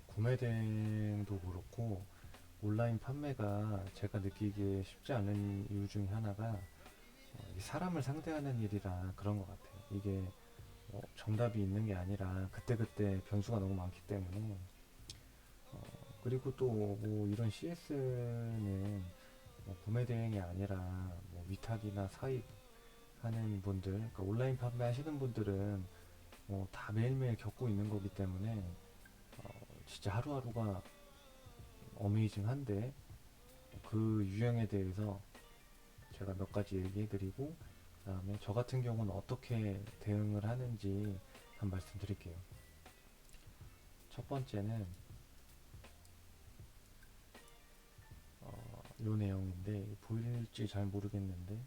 구매 대행도 그렇고 온라인 판매가 제가 느끼기에 쉽지 않은 이유 중에 하나가 이 사람을 상대하는 일이라 그런 것 같아요. 이게 정답이 있는 게 아니라 그때그때 변수가 너무 많기 때문에 그리고 또 뭐 이런 CS는 구매 대행이 아니라 뭐 위탁이나 사입하는 분들, 그러니까 온라인 판매하시는 분들은 다 매일매일 겪고 있는 거기 때문에 진짜 하루하루가 어메이징한데 그 유형에 대해서 제가 몇 가지 얘기해드리고 그다음에 저 같은 경우는 어떻게 대응을 하는지 한 말씀 드릴게요. 첫 번째는 요 내용인데 보일지 잘 모르겠는데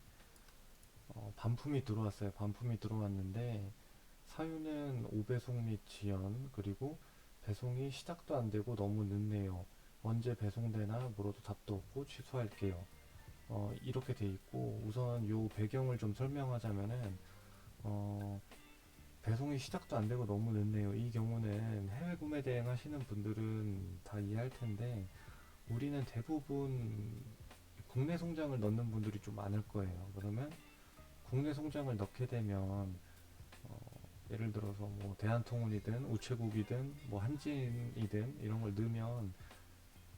반품이 들어왔어요. 반품이 들어왔는데 사유는 오배송 및 지연 그리고 배송이 시작도 안 되고 너무 늦네요. 언제 배송되나 물어도 답도 없고 취소할게요. 이렇게 돼 있고 우선 요 배경을 좀 설명하자면은 어, 배송이 시작도 안 되고 너무 늦네요. 이 경우는 해외 구매 대행 하시는 분들은 다 이해할 텐데 우리는 대부분 국내 송장을 넣는 분들이 좀 많을 거예요. 그러면 국내 송장을 넣게 되면 예를 들어서 뭐 대한통운이든 우체국이든 뭐 한진이든 이런 걸 넣으면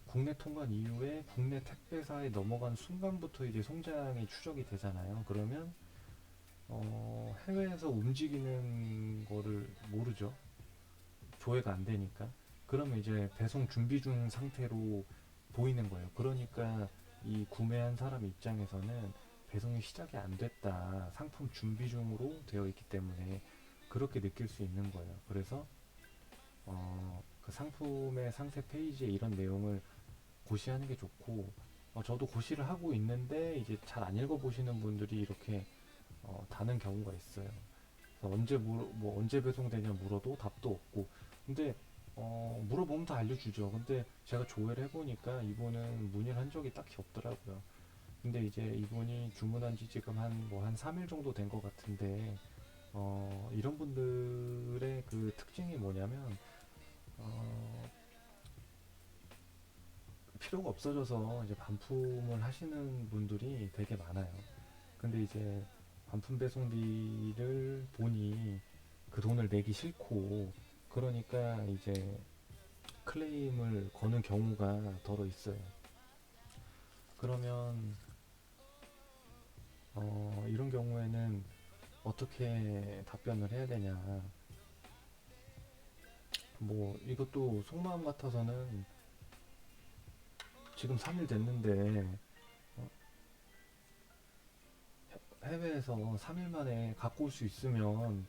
국내 통관 이후에 국내 택배사에 넘어간 순간부터 이제 송장이 추적이 되잖아요. 그러면 해외에서 움직이는 거를 모르죠. 조회가 안 되니까. 그러면 이제 배송 준비 중 상태로 보이는 거예요. 그러니까 이 구매한 사람 입장에서는 배송이 시작이 안 됐다. 상품 준비 중으로 되어 있기 때문에 그렇게 느낄 수 있는 거예요. 그래서 그 상품의 상세 페이지에 이런 내용을 고시하는 게 좋고 저도 고시를 하고 있는데 이제 잘 안 읽어보시는 분들이 이렇게 다는 경우가 있어요. 그래서 언제 배송되냐 물어도 답도 없고 근데 물어보면 다 알려주죠. 근데 제가 조회를 해보니까 이분은 문의를 한 적이 딱히 없더라고요. 근데 이제 이분이 주문한 지 지금 한 3일 정도 된 것 같은데 이런 분들의 그 특징이 뭐냐면 어, 필요가 없어져서 이제 반품을 하시는 분들이 되게 많아요. 근데 이제 반품 배송비를 보니 그 돈을 내기 싫고 그러니까 이제 클레임을 거는 경우가 더러 있어요. 그러면 이런 경우에는 어떻게 답변을 해야 되냐. 뭐 이것도 속마음 같아서는 지금 3일 됐는데 어, 해외에서 3일 만에 갖고 올 수 있으면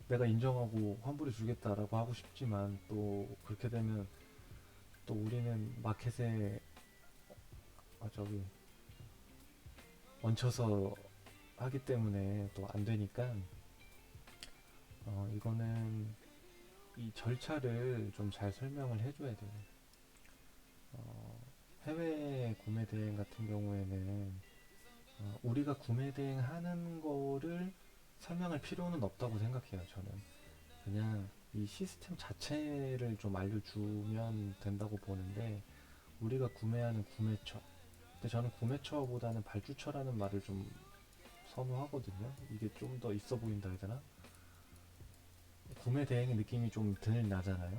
내가 인정하고 환불해 주겠다라고 하고 싶지만 또 그렇게 되면 또 우리는 마켓에 저기 얹혀서 하기 때문에 또 안 되니까 이거는 이 절차를 좀 잘 설명을 해줘야 돼요. 어, 해외 구매 대행 같은 경우에는 우리가 구매 대행 하는 거를 설명할 필요는 없다고 생각해요. 저는 그냥 이 시스템 자체를 좀 알려주면 된다고 보는데 우리가 구매하는 구매처 근데 저는 구매처보다는 발주처라는 말을 좀 선호하거든요. 이게 좀 더 있어 보인다 해야 되나? 구매 대행의 느낌이 좀 덜 나잖아요.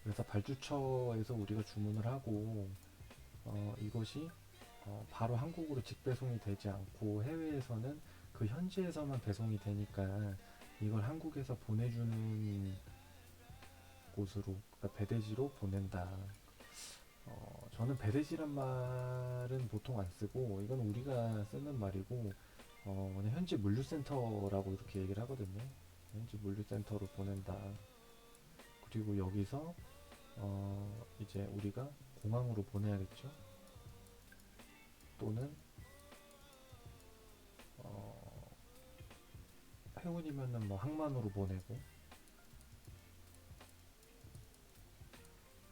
그래서 발주처에서 우리가 주문을 하고 이것이 바로 한국으로 직배송이 되지 않고 해외에서는 그 현지에서만 배송이 되니까 이걸 한국에서 보내주는 곳으로 그러니까 배대지로 보낸다. 저는 배대지란 말은 보통 안 쓰고 이건 우리가 쓰는 말이고 그냥 현지 물류센터라고 이렇게 얘기를 하거든요. 현지 물류센터로 보낸다. 그리고 여기서 이제 우리가 공항으로 보내야겠죠. 또는 어, 해운이면은 뭐 항만으로 보내고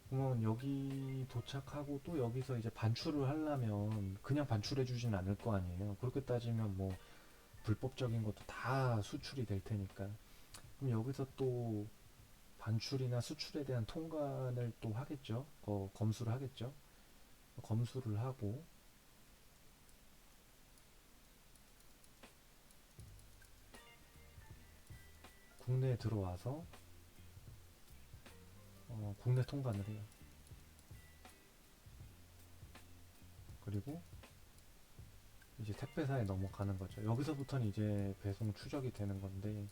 그러면 여기 도착하고 또 여기서 이제 반출을 하려면 그냥 반출해 주진 않을 거 아니에요. 그렇게 따지면 뭐 불법적인 것도 다 수출이 될 테니까. 그럼 여기서 또 반출이나 수출에 대한 통관을 또 하겠죠. 검수를 하겠죠. 검수를 하고 국내에 들어와서 국내 통관을 해요. 그리고 이제 택배사에 넘어가는 거죠. 여기서부터는 이제 배송 추적이 되는 건데,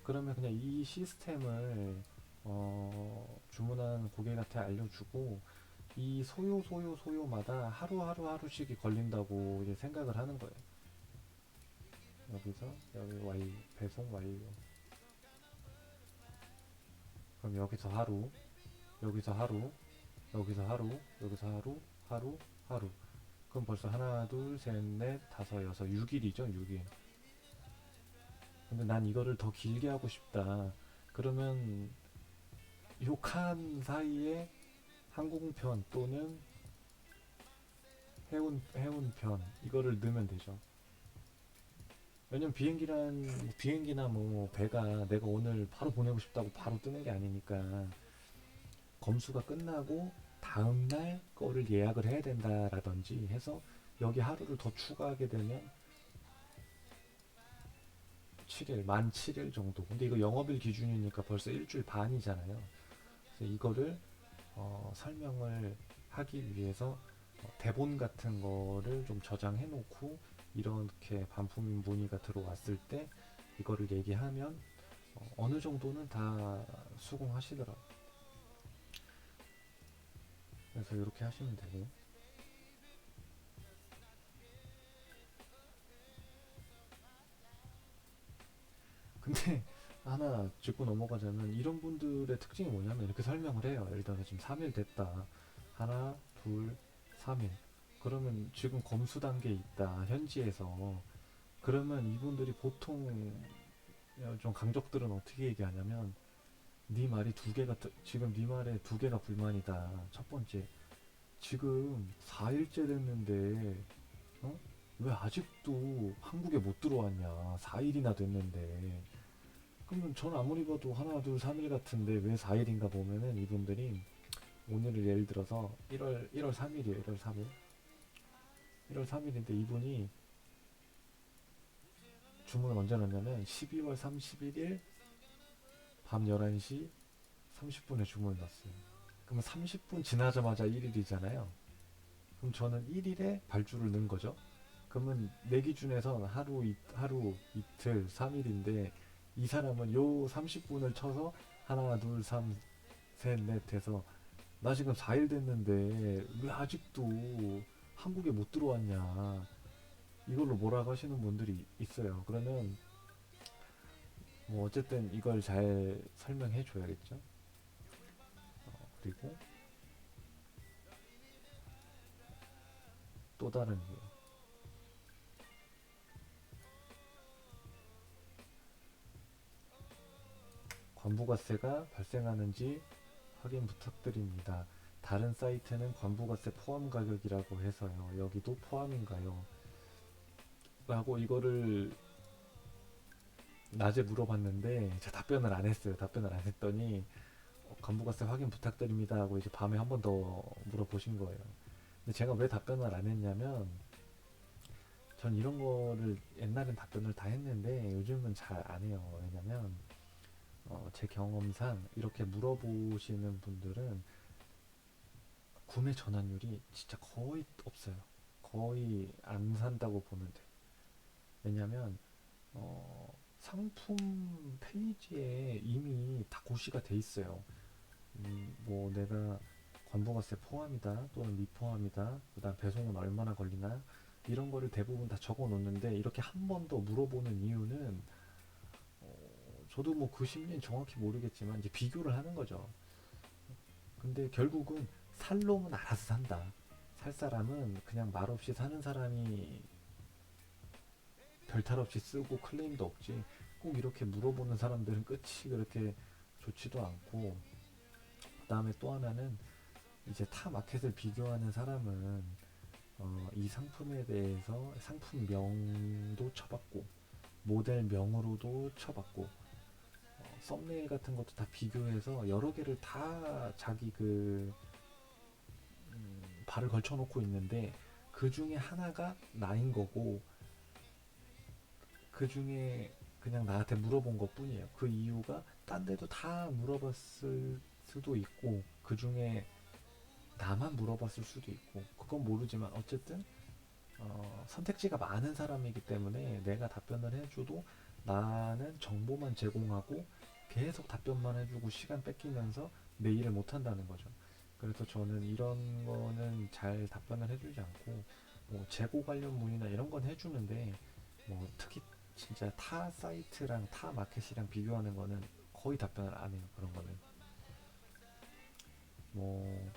그러면 그냥 이 시스템을 주문한 고객한테 알려주고, 이 소요마다 하루씩이 걸린다고 이제 생각을 하는 거예요. 여기서 여기 배송 완료. 그럼 여기서 하루, 여기서 하루, 여기서 하루, 여기서 하루, 하루. 그럼 벌써 하나, 둘, 셋, 넷, 다섯, 여섯, 6일이죠, 6일. 근데 난 이거를 더 길게 하고 싶다. 그러면 요 칸 사이에 항공편 또는 해운편 이거를 넣으면 되죠. 왜냐면 비행기나 뭐 배가 내가 오늘 바로 보내고 싶다고 바로 뜨는 게 아니니까 검수가 끝나고 다음날 거를 예약을 해야 된다라든지 해서 여기 하루를 더 추가하게 되면 7일, 만 7일 정도. 근데 이거 영업일 기준이니까 벌써 일주일 반이잖아요. 그래서 이거를 설명을 하기 위해서 대본 같은 거를 좀 저장해 놓고 이렇게 반품 문의가 들어왔을 때 이거를 얘기하면 어느 정도는 다 수긍하시더라고요. 그래서 이렇게 하시면 되고. 근데 하나 짚고 넘어가자면 이런 분들의 특징이 뭐냐면 이렇게 설명을 해요. 예를 들어서 지금 3일 됐다. 하나, 둘, 3일. 그러면 지금 검수 단계에 있다. 현지에서. 그러면 이분들이 보통 좀 강적들은 어떻게 얘기하냐면 네 말이 두 개가 지금 네 말에 두 개가 불만이다. 첫 번째, 지금 4일째 됐는데 어? 왜 아직도 한국에 못 들어왔냐? 4일이나 됐는데. 그러면 전 아무리 봐도 하나, 둘, 3일 같은데 왜 4일인가 보면은 이분들이 오늘을 예를 들어서 1월 3일이에요. 1월 3일. 1월 3일인데 이분이 주문을 언제 넣냐면 12월 31일 밤 11시 30분에 주문을 넣었어요. 그러면 30분 지나자마자 1일이잖아요. 그럼 저는 1일에 발주를 넣은 거죠. 그러면 내 기준에선 하루, 이틀, 3일인데 이 사람은 요 30분을 쳐서 하나, 둘, 3, 셋, 넷 해서 나 지금 4일 됐는데 왜 아직도 한국에 못 들어왔냐. 이걸로 뭐라고 하시는 분들이 있어요. 그러면 뭐 어쨌든 이걸 잘 설명해 줘야겠죠. 그리고 또 다른 게 관부가세가 발생하는지 확인 부탁드립니다. 다른 사이트는 관부가세 포함 가격이라고 해서요. 여기도 포함인가요? 라고 이거를 낮에 물어봤는데 제가 답변을 안 했어요. 답변을 안 했더니 관부가세 확인 부탁드립니다 하고 이제 밤에 한 번 더 물어보신 거예요. 근데 제가 왜 답변을 안 했냐면 전 이런 거를 옛날엔 답변을 다 했는데 요즘은 잘 안 해요. 왜냐면 제 경험상 이렇게 물어보시는 분들은 구매 전환율이 진짜 거의 없어요. 거의 안 산다고 보면 돼요. 왜냐면 상품 페이지에 이미 다 고시가 돼 있어요. 뭐 내가 관부가세 포함이다 또는 미포함이다 그다음 배송은 얼마나 걸리나 이런 거를 대부분 다 적어 놓는데 이렇게 한 번 더 물어보는 이유는 저도 뭐 그 심리는 정확히 모르겠지만 이제 비교를 하는 거죠. 근데 결국은 살 놈은 알아서 산다. 살 사람은 그냥 말없이 사는 사람이 별탈 없이 쓰고 클레임도 없지. 꼭 이렇게 물어보는 사람들은 끝이 그렇게 좋지도 않고. 그다음에 또 하나는 이제 타 마켓을 비교하는 사람은 이 상품에 대해서 상품명도 쳐봤고 모델명으로도 쳐봤고 썸네일 같은 것도 다 비교해서 여러 개를 다 자기 그 발을 걸쳐 놓고 있는데 그 중에 하나가 나인 거고 그 중에 그냥 나한테 물어본 것 뿐이에요. 그 이유가 딴 데도 다 물어봤을 수도 있고 그 중에 나만 물어봤을 수도 있고 그건 모르지만 어쨌든 선택지가 많은 사람이기 때문에 내가 답변을 해줘도 나는 정보만 제공하고 계속 답변만 해주고 시간 뺏기면서 내 일을 못한다는 거죠. 그래서 저는 이런 거는 잘 답변을 해주지 않고 뭐 재고 관련 문의나 이런 건 해주는데 뭐 특히 진짜 타 사이트랑 타 마켓이랑 비교하는 거는 거의 답변을 안 해요. 그런 거는 뭐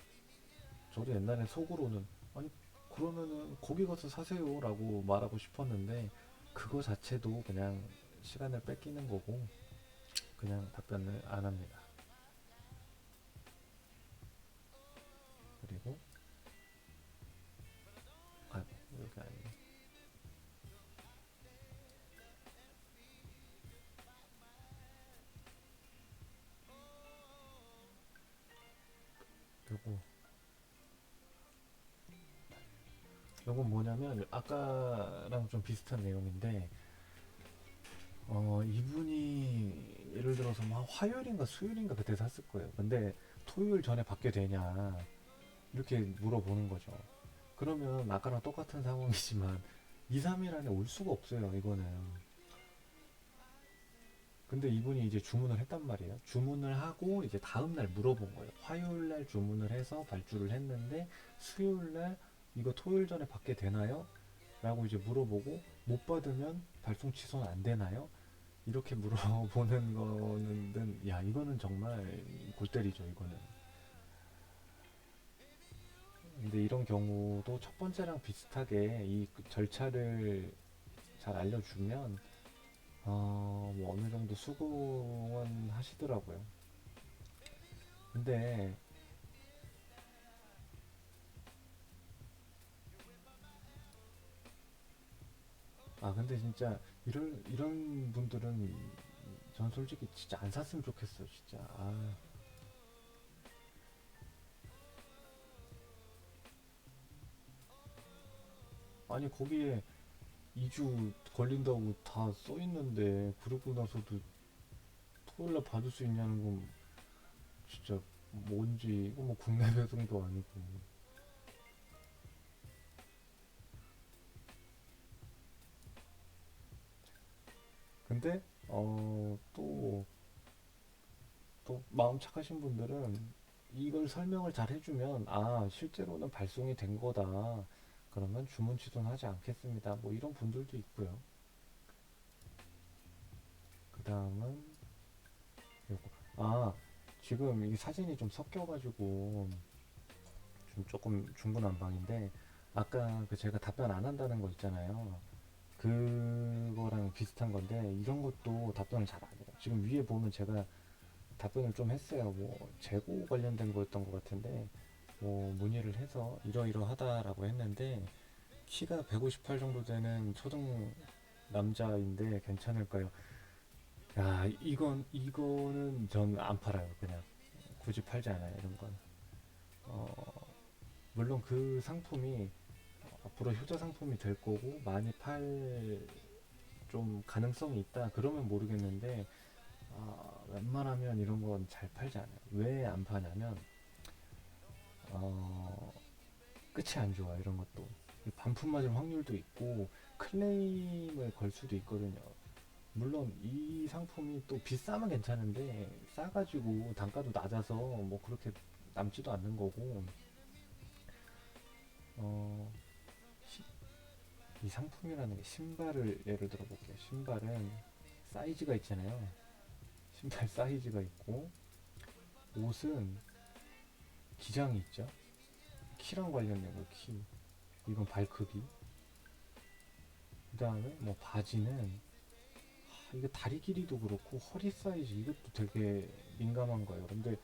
저도 옛날에 속으로는 아니 그러면은 거기 가서 사세요라고 말하고 싶었는데 그거 자체도 그냥 시간을 뺏기는 거고 그냥 답변을 안 합니다. 그리고 아이고 여기 아니네. 요거 요건 뭐냐면 아까랑 좀 비슷한 내용인데 이분이 예를 들어서 막 화요일인가 수요일인가 그때 샀을 거예요. 근데 토요일 전에 받게 되냐 이렇게 물어보는 거죠. 그러면 아까랑 똑같은 상황이지만 2, 3일 안에 올 수가 없어요, 이거는. 근데 이분이 이제 주문을 했단 말이에요. 주문을 하고 이제 다음날 물어본 거예요. 화요일 날 주문을 해서 발주를 했는데 수요일 날 이거 토요일 전에 받게 되나요? 라고 이제 물어보고 못 받으면 발송 취소는 안 되나요? 이렇게 물어보는 거는 야 이거는 정말 골 때리죠 이거는. 근데 이런 경우도 첫 번째랑 비슷하게 이 절차를 잘 알려주면 뭐 어느 정도 수긍은 하시더라고요. 근데 근데 진짜 이런 분들은 전 솔직히 진짜 안 샀으면 좋겠어요 진짜. 아니 거기에 2주 걸린다고 다 써 있는데 그러고 나서도 토요일날 받을 수 있냐는 건 진짜 뭔지 이거 뭐 국내 배송도 아니고. 근데 또 마음 착하신 분들은 이걸 설명을 잘 해주면 실제로는 발송이 된 거다. 그러면 주문 취소는 하지 않겠습니다. 뭐 이런 분들도 있고요. 그 다음은 요거. 지금 이 사진이 좀 섞여가지고 좀 조금 중구난방인데 아까 그 제가 답변 안 한다는 거 있잖아요. 그거랑 비슷한 건데 이런 것도 답변을 잘 안 해요. 지금 위에 보면 제가 답변을 좀 했어요. 뭐 재고 관련된 거였던 것 같은데 뭐 문의를 해서 이러이러하다라고 했는데 키가 158 정도 되는 초등 남자인데 괜찮을까요? 야 이거는 전 안 팔아요. 그냥 굳이 팔지 않아요. 이런 건. 어, 물론 그 상품이 앞으로 효자 상품이 될 거고 많이 팔 좀 가능성이 있다. 그러면 모르겠는데 웬만하면 이런 건 잘 팔지 않아요. 왜 안 파냐면 어, 끝이 안 좋아 이런 것도. 반품 맞을 확률도 있고 클레임을 걸 수도 있거든요. 물론 이 상품이 또 비싸면 괜찮은데 싸가지고 단가도 낮아서 뭐 그렇게 남지도 않는 거고 어, 시- 이 상품이라는 게 신발을 예를 들어 볼게요. 신발은 사이즈가 있잖아요. 신발 사이즈가 있고 옷은 기장이 있죠. 키랑 관련된 거 키. 이건 발 크기. 그 다음에 뭐 바지는 이게 다리 길이도 그렇고 허리 사이즈 이것도 되게 민감한 거예요. 근데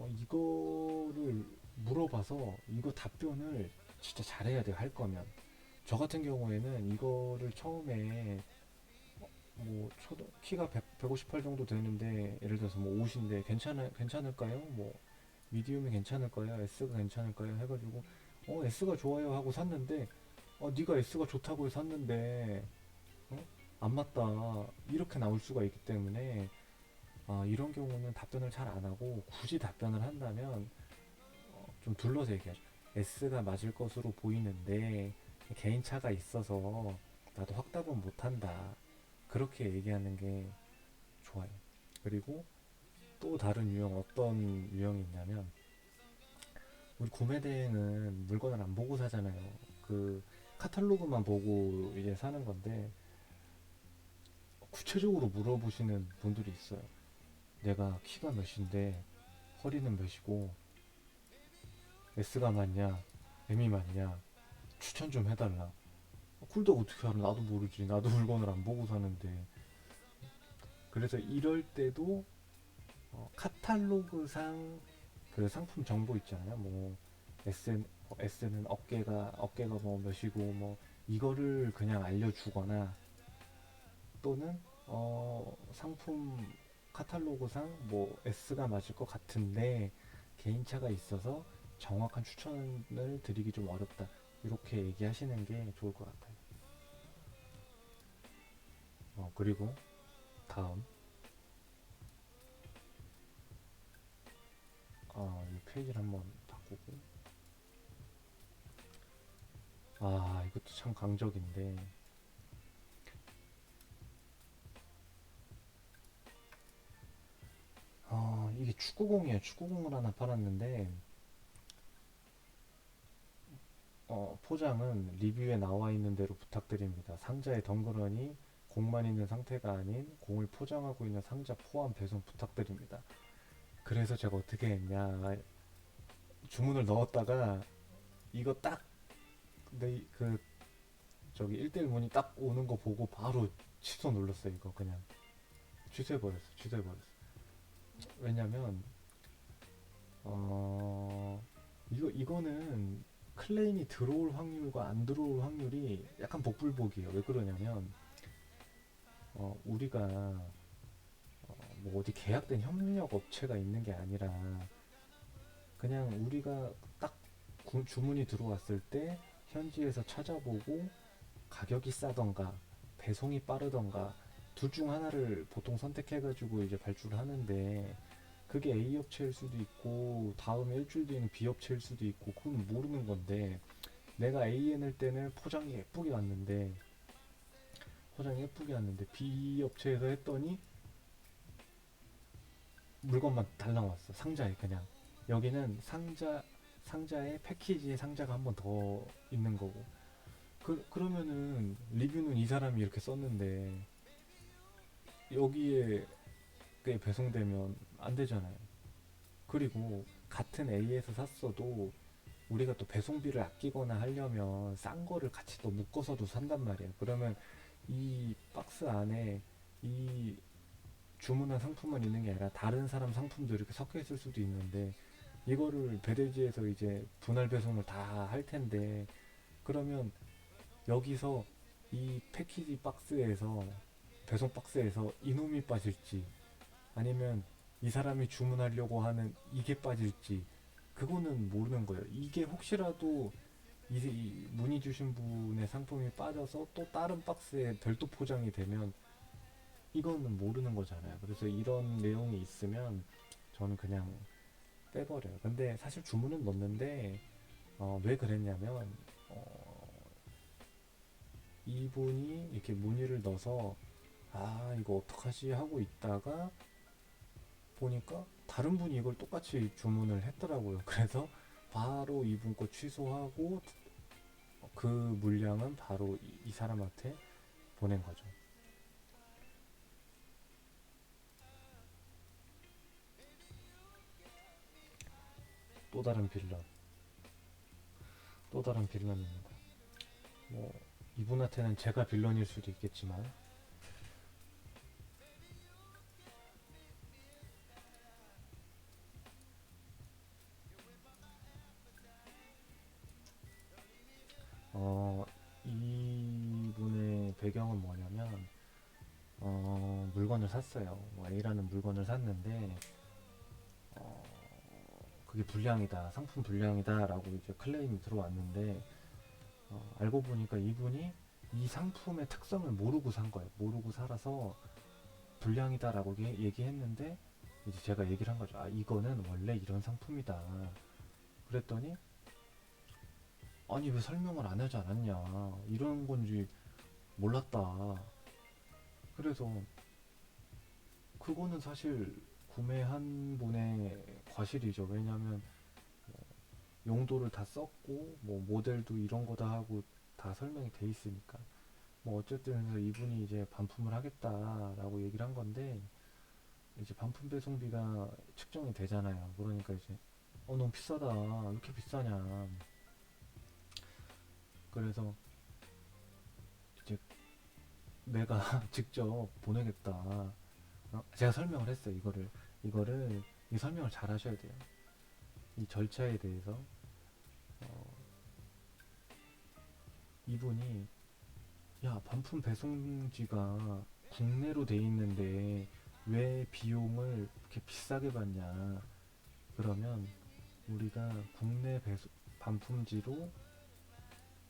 이거를 물어봐서 이거 답변을 진짜 잘해야 돼요. 할 거면. 저 같은 경우에는 이거를 처음에 키가 158 정도 되는데 예를 들어서 뭐 옷인데 괜찮을까요? 뭐 미디움이 괜찮을까요? S가 괜찮을까요? 해가지고 S가 좋아요 하고 샀는데 네가 S가 좋다고 해서 샀는데 어? 안 맞다 이렇게 나올 수가 있기 때문에 이런 경우는 답변을 잘 안 하고 굳이 답변을 한다면 좀 둘러서 얘기하죠. S가 맞을 것으로 보이는데 개인차가 있어서 나도 확답은 못한다. 그렇게 얘기하는 게 좋아요. 그리고 또 다른 유형 어떤 유형이 있냐면 우리 구매 대행은 물건을 안 보고 사잖아요. 그 카탈로그만 보고 이제 사는 건데 구체적으로 물어보시는 분들이 있어요. 내가 키가 몇인데 허리는 몇이고 S가 맞냐 M이 맞냐 추천 좀 해달라. 쿨도 어떻게 알아? 나도 모르지. 나도 물건을 안 보고 사는데. 그래서 이럴 때도 카탈로그상 그 상품 정보 있잖아요. 뭐 S는 어깨가 뭐 몇이고 뭐 이거를 그냥 알려주거나 또는 상품 카탈로그상 뭐 S가 맞을 것 같은데 개인차가 있어서 정확한 추천을 드리기 좀 어렵다. 이렇게 얘기하시는 게 좋을 것 같아요. 그리고 다음 이 페이지를 한번 바꾸고 이것도 참 강적인데 이게 축구공이에요. 축구공을 하나 팔았는데 포장은 리뷰에 나와 있는 대로 부탁드립니다. 상자에 덩그러니 공만 있는 상태가 아닌 공을 포장하고 있는 상자 포함 배송 부탁드립니다. 그래서 제가 어떻게 했냐 주문을 넣었다가 이거 딱 내 그 저기 1대1 문의 딱 오는 거 보고 바로 취소 눌렀어요. 이거 그냥 취소해버렸어. 왜냐면 어 이거는 클레임이 들어올 확률과 안 들어올 확률이 약간 복불복이에요. 왜 그러냐면 우리가 뭐 어디 계약된 협력 업체가 있는 게 아니라 그냥 우리가 딱 주문이 들어왔을 때 현지에서 찾아보고 가격이 싸던가 배송이 빠르던가 둘 중 하나를 보통 선택해가지고 이제 발주를 하는데 그게 A 업체일 수도 있고 다음 일주일 뒤에는 B 업체일 수도 있고 그건 모르는 건데 내가 A 해낼 때는 포장이 예쁘게 왔는데 B 업체에서 했더니 물건만 달랑 왔어. 상자에 그냥 여기는 상자에 패키지에 상자가 한 번 더 있는 거고 그러면은 리뷰는 이 사람이 이렇게 썼는데 여기에 게 배송되면 안 되잖아요. 그리고 같은 A에서 샀어도 우리가 또 배송비를 아끼거나 하려면 싼 거를 같이 또 묶어서도 산단 말이에요. 그러면 이 박스 안에 이 주문한 상품만 있는 게 아니라 다른 사람 상품도 이렇게 섞여 있을 수도 있는데 이거를 배대지에서 이제 분할 배송을 다 할 텐데 그러면 여기서 이 패키지 박스에서 배송 박스에서 이놈이 빠질지 아니면 이 사람이 주문하려고 하는 이게 빠질지 그거는 모르는 거예요. 이게 혹시라도 이 문의 주신 분의 상품이 빠져서 또 다른 박스에 별도 포장이 되면 이거는 모르는 거잖아요. 그래서 이런 내용이 있으면 저는 그냥 빼버려요. 근데 사실 주문은 넣는데 왜 그랬냐면 이분이 이렇게 문의를 넣어서 이거 어떡하지 하고 있다가 보니까 다른 분이 이걸 똑같이 주문을 했더라고요. 그래서 바로 이분 거 취소하고 그 물량은 바로 이 사람한테 보낸 거죠. 또 다른 빌런, 또 다른 빌런입니다. 뭐 이분한테는 제가 빌런일 수도 있겠지만 이분의 배경은 뭐냐면 물건을 샀어요. 뭐 A라는 물건을 샀는데 그게 불량이다, 상품 불량이다라고 이제 클레임이 들어왔는데 알고 보니까 이분이 이 상품의 특성을 모르고 산 거예요. 모르고 살아서 불량이다라고 얘기했는데 이제 제가 얘기를 한 거죠. 아, 이거는 원래 이런 상품이다. 그랬더니 아니 왜 설명을 안 하지 않았냐, 이런 건지 몰랐다. 그래서 그거는 사실 구매한 분의 과실이죠. 왜냐면 용도를 다 썼고 뭐 모델도 이런 거다 하고 다 설명이 돼 있으니까. 뭐 어쨌든 그래서 이분이 이제 반품을 하겠다라고 얘기를 한 건데 이제 반품 배송비가 측정이 되잖아요. 그러니까 이제 너무 비싸다, 왜 이렇게 비싸냐. 그래서 이제 내가 직접 보내겠다. 제가 설명을 했어요. 이거를 이 설명을 잘 하셔야 돼요. 이 절차에 대해서. 어, 이분이 야, 반품 배송지가 국내로 돼 있는데 왜 비용을 이렇게 비싸게 받냐. 그러면 우리가 국내 반품지로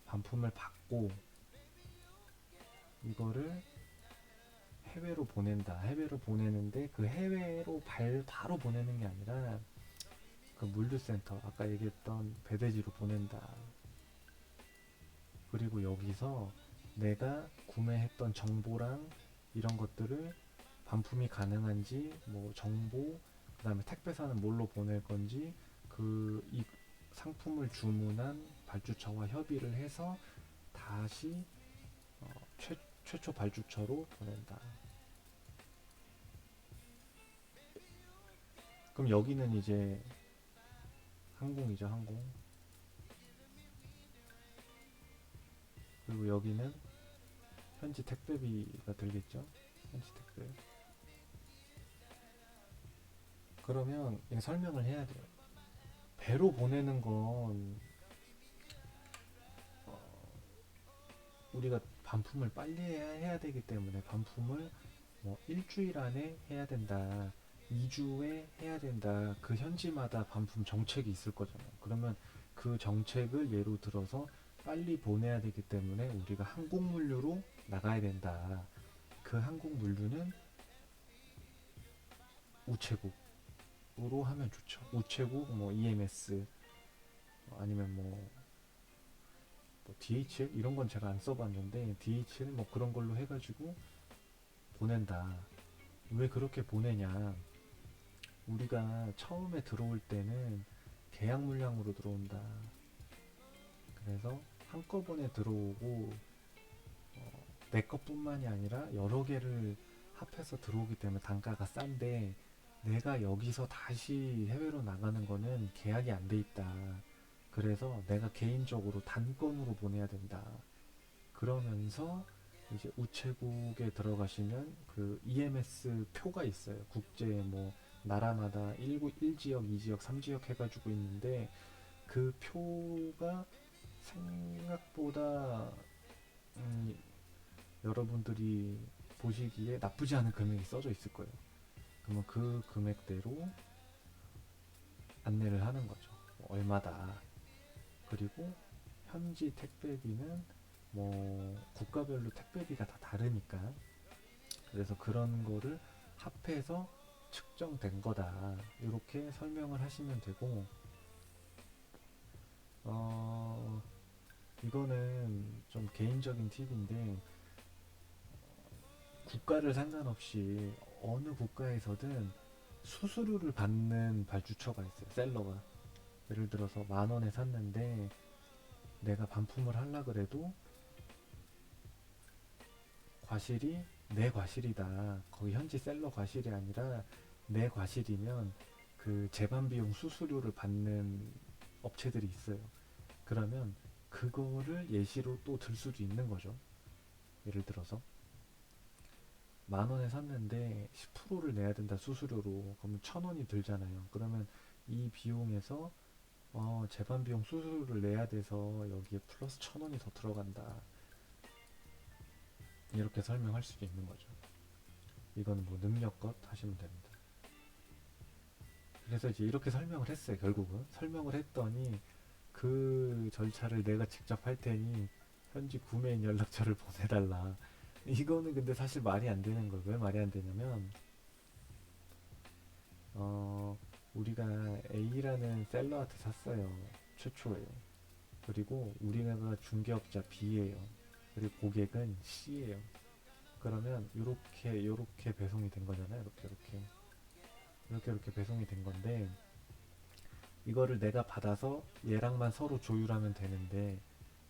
반품을 받고 이거를 해외로 보낸다. 해외로 보내는데 그 해외로 바로 보내는 게 아니라 그 물류센터, 아까 얘기했던 배대지로 보낸다. 그리고 여기서 내가 구매했던 정보랑 이런 것들을 반품이 가능한지 뭐 정보, 그 다음에 택배사는 뭘로 보낼 건지 이 상품을 주문한 발주처와 협의를 해서 다시 어, 최초 발주처로 보낸다. 그럼 여기는 이제 항공이죠, 항공. 그리고 여기는 현지 택배비가 들겠죠, 현지 택배. 그러면 이거 설명을 해야 돼요. 배로 보내는 건 우리가 반품을 빨리 해야 되기 때문에 반품을 뭐 일주일 안에 해야 된다, 2주에 해야 된다. 그 현지마다 반품 정책이 있을 거잖아요. 그러면 그 정책을 예로 들어서 빨리 보내야 되기 때문에 우리가 항공 물류로 나가야 된다. 그 항공 물류는 우체국으로 하면 좋죠. 우체국, 뭐 EMS, 아니면 뭐 DHL 이런 건 제가 안 써봤는데 DHL 뭐 그런 걸로 해가지고 보낸다. 왜 그렇게 보내냐? 우리가 처음에 들어올 때는 계약 물량으로 들어온다. 그래서 한꺼번에 들어오고 내 것뿐만이 아니라 여러 개를 합해서 들어오기 때문에 단가가 싼데 내가 여기서 다시 해외로 나가는 거는 계약이 안 돼 있다. 그래서 내가 개인적으로 단건으로 보내야 된다. 그러면서 이제 우체국에 들어가시면 그 EMS 표가 있어요. 국제 뭐 나라마다 1지역, 2지역, 3지역 해가지고 있는데 그 표가 생각보다 음, 여러분들이 보시기에 나쁘지 않은 금액이 써져 있을 거예요. 그러면 그 금액대로 안내를 하는 거죠. 뭐 얼마다. 그리고 현지 택배비는 뭐 국가별로 택배비가 다 다르니까 그래서 그런 거를 합해서 측정된 거다. 이렇게 설명을 하시면 되고 어, 이거는 좀 개인적인 팁인데 국가를 상관없이 어느 국가에서든 수수료를 받는 발주처가 있어요. 셀러가. 예를 들어서 10,000원에 샀는데 내가 반품을 하려 그래도 과실이 내 과실이다. 거기 현지 셀러 과실이 아니라 내 과실이면 그 재반 비용 수수료를 받는 업체들이 있어요. 그러면 그거를 예시로 또 들 수도 있는 거죠. 예를 들어서 10,000원에 샀는데 10%를 내야 된다 수수료로. 그러면 1,000원이 들잖아요. 그러면 이 비용에서 재반 비용 수수료를 내야 돼서 여기에 플러스 1,000원이 더 들어간다. 이렇게 설명할 수도 있는 거죠. 이거는 뭐 능력껏 하시면 됩니다. 그래서 이제 이렇게 설명을 했어요. 결국은 설명을 했더니 그 절차를 내가 직접 할 테니 현지 구매인 연락처를 보내달라. 이거는 근데 사실 말이 안 되는 거예요. 왜 말이 안 되냐면 어, 우리가 A라는 셀러한테 샀어요. 최초에. 그리고 우리가 중개업자 B예요. 그리고 고객은 C예요. 그러면 요렇게 배송이 된 거잖아요. 이렇게 배송이 된 건데 이거를 내가 받아서 얘랑만 서로 조율하면 되는데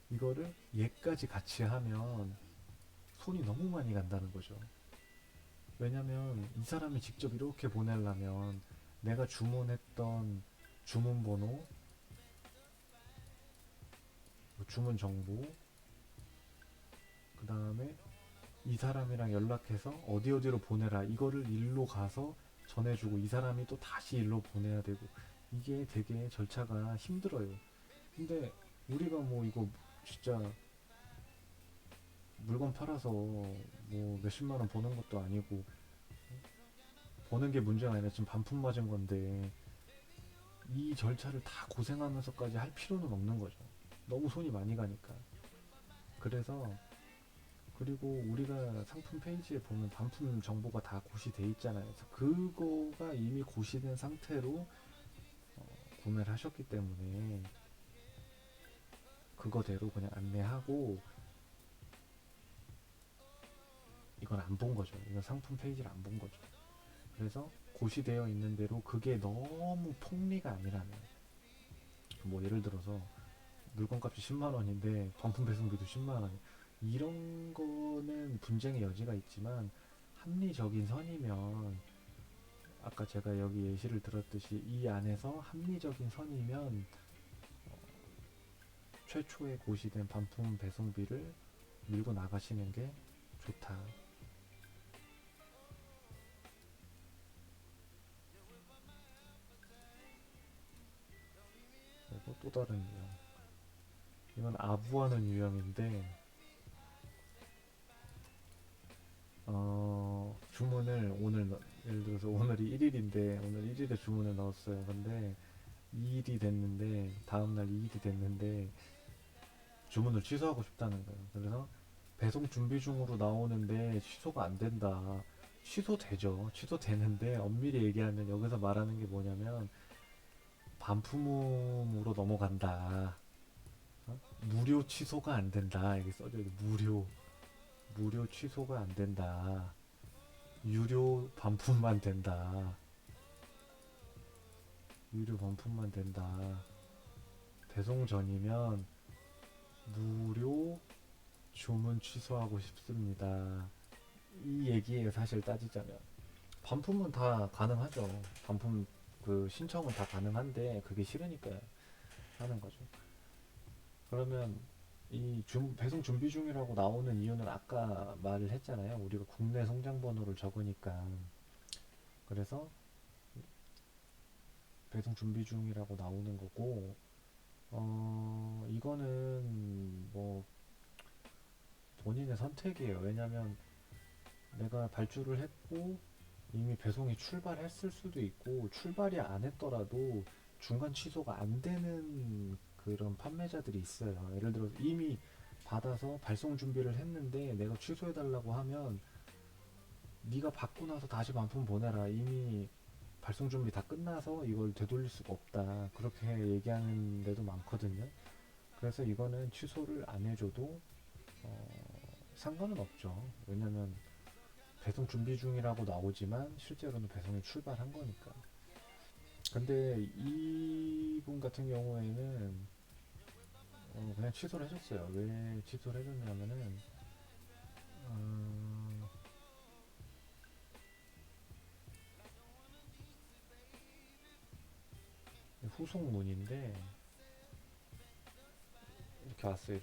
이거를 얘까지 같이 하면 손이 너무 많이 간다는 거죠. 왜냐면 이 사람이 직접 이렇게 보내려면 내가 주문했던 주문번호, 뭐 주문 정보, 그 다음에 이 사람이랑 연락해서 어디 어디로 보내라 이거를 일로 가서 전해주고 이 사람이 또 다시 일로 보내야 되고 이게 되게 절차가 힘들어요. 근데 우리가 뭐 이거 진짜 물건 팔아서 뭐 몇십만 원 버는 것도 아니고 버는 게 문제가 아니라 지금 반품 맞은 건데 이 절차를 다 고생하면서까지 할 필요는 없는 거죠. 너무 손이 많이 가니까. 그래서 그리고 우리가 상품 페이지에 보면 반품 정보가 다 고시돼 있잖아요. 그래서 그거가 이미 고시된 상태로 구매를 하셨기 때문에 그거대로 그냥 안내하고 이건 안 본 거죠. 이건 상품 페이지를 안 본 거죠. 그래서 고시되어 있는 대로 그게 너무 폭리가 아니라면 뭐 예를 들어서 물건값이 10만 원인데 반품 배송비도 10만 원 이런 거는 분쟁의 여지가 있지만 합리적인 선이면 아까 제가 여기 예시를 들었듯이 이 안에서 합리적인 선이면 최초에 고시된 반품 배송비를 밀고 나가시는 게 좋다. 그리고 또 다른 유형. 이건 아부하는 유형인데 주문을 오늘 예를 들어서 오늘이 1일인데 오늘 1일에 주문을 넣었어요. 근데 2일이 됐는데 다음날 2일이 됐는데 주문을 취소하고 싶다는 거예요. 그래서 배송 준비 중으로 나오는데 취소가 안 된다. 취소되죠. 취소되는데 엄밀히 얘기하면 여기서 말하는 게 뭐냐면 반품으로 넘어간다. 무료 취소가 안 된다. 이게 써져 있어. 무료 취소가 안 된다. 유료 반품만 된다. 유료 반품만 된다. 배송 전이면 무료 주문 취소하고 싶습니다. 이 얘기예요, 사실 따지자면. 반품은 다 가능하죠. 반품 그 신청은 다 가능한데 그게 싫으니까 하는 거죠. 그러면 이 배송 준비 중이라고 나오는 이유는 아까 말을 했잖아요. 우리가 국내 송장 번호를 적으니까. 그래서 배송 준비 중이라고 나오는 거고, 이거는 뭐 본인의 선택이에요. 왜냐면 내가 발주를 했고 이미 배송이 출발했을 수도 있고 출발이 안 했더라도 중간 취소가 안 되는 그런 판매자들이 있어요. 예를 들어서 이미 받아서 발송 준비를 했는데 내가 취소해 달라고 하면 네가 받고 나서 다시 반품 보내라. 이미 발송 준비 다 끝나서 이걸 되돌릴 수가 없다. 그렇게 얘기하는 데도 많거든요. 그래서 이거는 취소를 안 해줘도 상관은 없죠. 왜냐면 배송 준비 중이라고 나오지만 실제로는 배송이 출발한 거니까. 근데 이분 같은 경우에는 그냥 취소를 해줬어요. 왜 취소를 해줬냐면은 어, 후속문인데 이렇게 왔어요.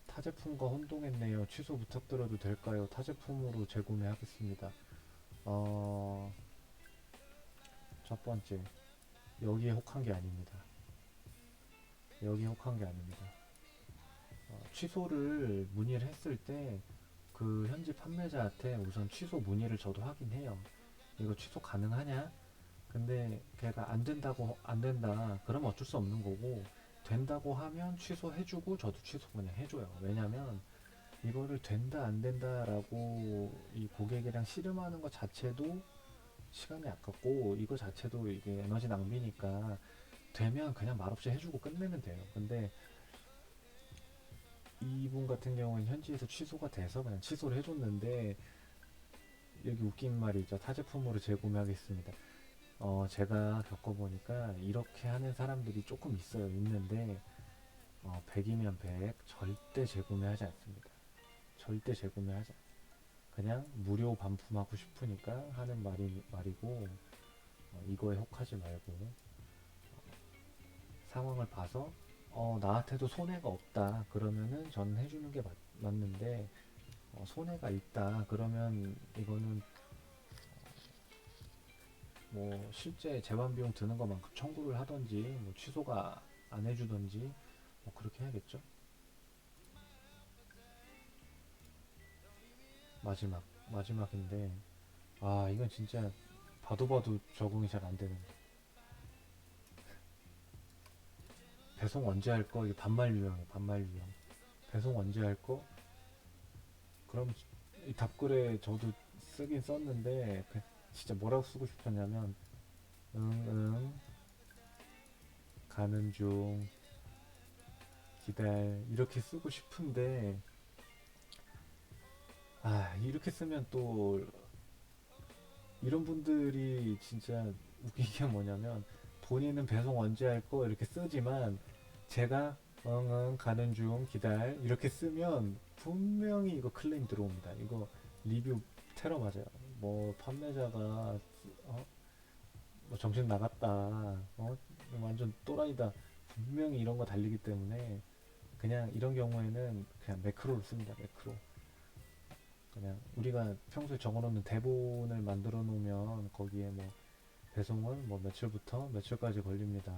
타 제품과 혼동했네요. 취소 부탁드려도 될까요? 타 제품으로 재구매하겠습니다. 어, 첫 번째, 여기에 혹한 게 아닙니다. 여기에 혹한 게 아닙니다. 취소를 문의를 했을 때 그 현지 판매자한테 우선 취소 문의를 저도 하긴 해요. 이거 취소 가능하냐? 근데 걔가 안 된다고, 안 된다 그러면 어쩔 수 없는 거고, 된다고 하면 취소해주고 저도 취소 그냥 해줘요. 왜냐면 이거를 된다 안 된다라고 이 고객이랑 씨름하는 것 자체도 시간이 아깝고, 이거 자체도 이게 에너지 낭비니까 되면 그냥 말없이 해주고 끝내면 돼요. 근데 이분 같은 경우는 현지에서 취소가 돼서 그냥 취소를 해줬는데, 여기 웃긴 말이 있죠. 타 제품으로 재구매하겠습니다. 제가 겪어보니까 이렇게 하는 사람들이 조금 있어요. 있는데 100이면 100 절대 재구매하지 않습니다. 절대 재구매하지 않- 그냥 무료 반품하고 싶으니까 하는 말이고, 이거에 혹하지 말고 상황을 봐서 나한테도 손해가 없다 그러면은 저는 해주는 게 맞는데, 손해가 있다 그러면 이거는 뭐 실제 재반 비용 드는 것만큼 청구를 하던지, 뭐 취소가 안 해주던지, 뭐 그렇게 해야겠죠. 마지막인데, 아 이건 진짜 봐도 봐도 적응이 잘 안 되는. 배송 언제 할 거? 이게 반말 유형이에요. 반말 유형. 배송 언제 할 거? 그럼 이 답글에 저도 쓰긴 썼는데, 진짜 뭐라고 쓰고 싶었냐면, 응응 가는 중 기다려 이렇게 쓰고 싶은데, 이렇게 쓰면 또 이런 분들이 진짜 웃긴 게 뭐냐면, 본인은 배송 언제 할 거 이렇게 쓰지만 제가 응응 가는 중 기다려 이렇게 쓰면 분명히 이거 클레임 들어옵니다. 이거 리뷰 테러 맞아요. 뭐 판매자가 뭐 정신 나갔다, 완전 또라이다, 분명히 이런 거 달리기 때문에 그냥 이런 경우에는 그냥 매크로를 씁니다. 매크로. 그냥 우리가 평소에 적어놓는 대본을 만들어 놓으면 거기에 뭐 배송은 뭐 며칠부터 며칠까지 걸립니다.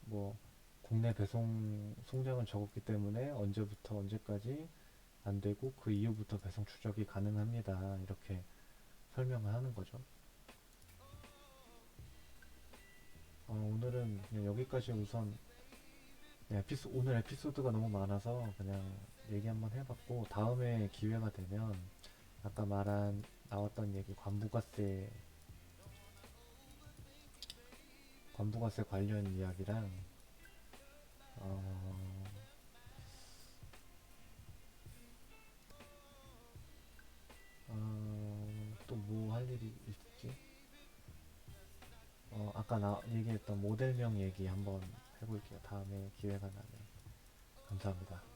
뭐 국내 배송 송장을 적었기 때문에 언제부터 언제까지 안 되고 그 이후부터 배송 추적이 가능합니다. 이렇게 설명을 하는 거죠. 오늘은 그냥 여기까지 우선. 오늘 에피소드가 너무 많아서 그냥 얘기 한번 해봤고, 다음에 기회가 되면 아까 말한 나왔던 얘기 관부가세 관련 이야기랑 어, 또 뭐 할 일이 있지? 아까 나 얘기했던 모델명 얘기 한번 해볼게요. 다음에 기회가 나면. 감사합니다.